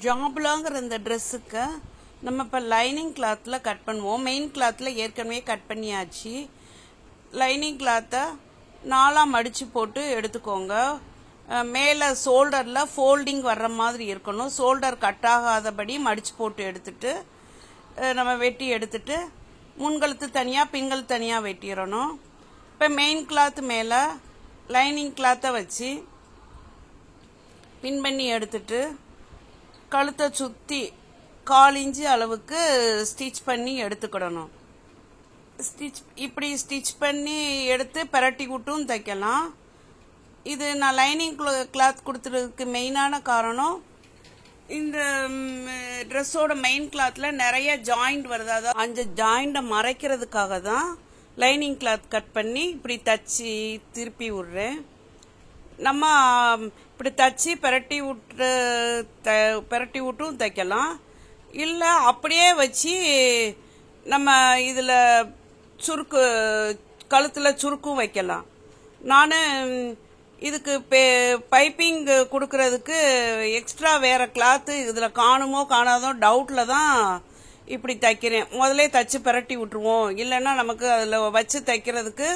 ஜாப்லாங்கிற இந்த ட்ரெஸ்ஸுக்கு நம்ம இப்போ லைனிங் கிளாத்தில் கட் பண்ணுவோம். மெயின் கிளாத்தில் ஏற்கனவே கட் பண்ணியாச்சு. லைனிங் கிளாத்தை 4ஆக மடித்து போட்டு எடுத்துக்கோங்க. மேலே ஷோல்டரில் ஃபோல்டிங் வர்ற மாதிரி இருக்கணும். ஷோல்டர் கட் ஆகாதபடி மடித்து போட்டு எடுத்துட்டு நம்ம வெட்டி எடுத்துட்டு முன்கழுத்து தனியாக பின்கழுத்து தனியாக வெட்டிடணும். இப்போ மெயின் கிளாத்து மேலே லைனிங் கிளாத்தை வச்சு பின் பண்ணி எடுத்துட்டு கழுத்தை சுற்றி 1/4 இன்ச்சு அளவுக்கு ஸ்டிச் பண்ணி எடுத்துக்கிடணும். இப்படி ஸ்டிச் பண்ணி எடுத்து பிரட்டி விட்டும் தைக்கலாம். இது நான் லைனிங் கிளாத் கொடுத்துறதுக்கு மெயினான காரணம், இந்த ட்ரெஸ்ஸோட மெயின் கிளாத்தில் நிறைய ஜாயிண்ட் வருது. அதாவது அந்த ஜாயிண்டை மறைக்கிறதுக்காக தான் லைனிங் கிளாத் கட் பண்ணி இப்படி தச்சு திருப்பி விட்றேன். நம்ம இப்படி தச்சு பிரட்டி விட்டும் தைக்கலாம். இல்லை அப்படியே வச்சு நம்ம இதில் சுருக்கு கழுத்தில் சுருக்கும் வைக்கலாம். நான் இதுக்கு பைப்பிங் கொடுக்கறதுக்கு எக்ஸ்ட்ரா வேறு கிளாத்து இதில் காணுமோ காணாதோ டவுட்டில் தான் இப்படி தைக்கிறேன். முதலே தச்சு பிரட்டி விட்டுருவோம், இல்லைன்னா நமக்கு அதில் வச்சு தைக்கிறதுக்கு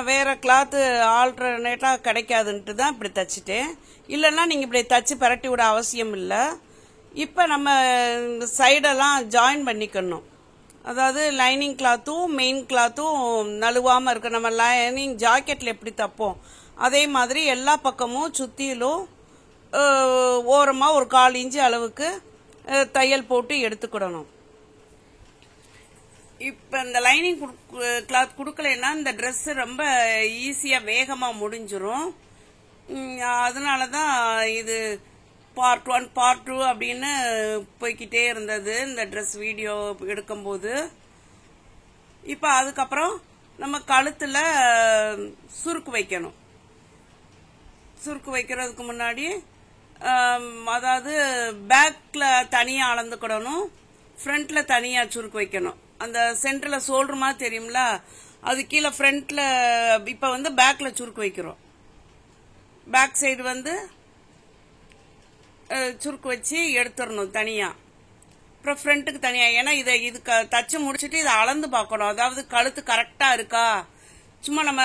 வேறு கிளாத்து ஆல்டர்னேட்டாக கிடைக்காதுன்ட்டு தான் இப்படி தைச்சிட்டேன். இல்லைன்னா நீங்கள் இப்படி தச்சு பிரட்டி விட அவசியம் இல்லை. இப்போ நம்ம சைடெல்லாம் ஜாயின் பண்ணிக்கணும். அதாவது லைனிங் கிளாத்தும் மெயின் கிளாத்தும் நழுவாமல் இருக்க, நம்ம லைனிங் ஜாக்கெட்டில் எப்படி தைப்போம் அதே மாதிரி எல்லா பக்கமும் சுற்றிலும் ஓரமாக ஒரு 1/4 இன்ச்சு அளவுக்கு தையல் போட்டு எடுத்துக்கிடணும். இப்போ இந்த லைனிங் கிளாத் கொடுக்கலைன்னா இந்த ட்ரெஸ்ஸு ரொம்ப ஈஸியாக வேகமாக முடிஞ்சிரும். அதனால தான் இது பார்ட் 1 பார்ட் 2 அப்படின்னு போய்கிட்டே இருந்தது இந்த ட்ரெஸ் வீடியோ எடுக்கும்போது. இப்போ அதுக்கப்புறம் நம்ம கழுத்தில் சுருக்கு வைக்கணும். சுருக்கு வைக்கிறதுக்கு முன்னாடி அதாவது பேக்கில் தனியாக அளந்துக்கிடணும், ஃப்ரண்ட்டில் தனியாக சுருக்கு வைக்கணும். அந்த சென்டரில் ஷோல்டர் மாதிரி தெரியும்ல, அது கீழே ஃப்ரண்ட்டில் இப்போ வந்து பேக்கில் சுருக்கு வைக்கிறோம். பேக் சைடு சுருக்கு வச்சு எடுத்துடணும் தனியாக. அப்புறம் ஃப்ரண்ட்டுக்கு தனியாக, ஏன்னா இது தச்சு முடிச்சுட்டு இதை அளந்து பார்க்கணும். அதாவது கழுத்து கரெக்டாக இருக்கா, சும்மா நம்ம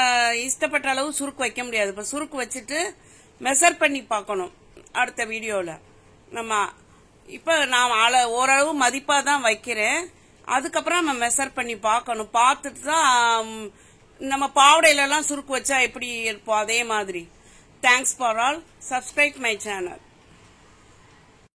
இஷ்டப்பட்ட அளவு சுருக்கு வைக்க முடியாது. இப்போ சுருக்கு வச்சுட்டு மெஷர் பண்ணி பார்க்கணும் அடுத்த வீடியோவில். நம்ம இப்போ நான் ஓரளவு மதிப்பாக தான் வைக்கிறேன். அதுக்கப்புறம் நம்ம மெஷர் பண்ணி பார்க்கணும். பார்த்துட்டு தான் நம்ம பாவடையிலலாம் சுருக்கு வச்சா எப்படி இருப்போம் அதே மாதிரி. Thanks for all. Subscribe my channel.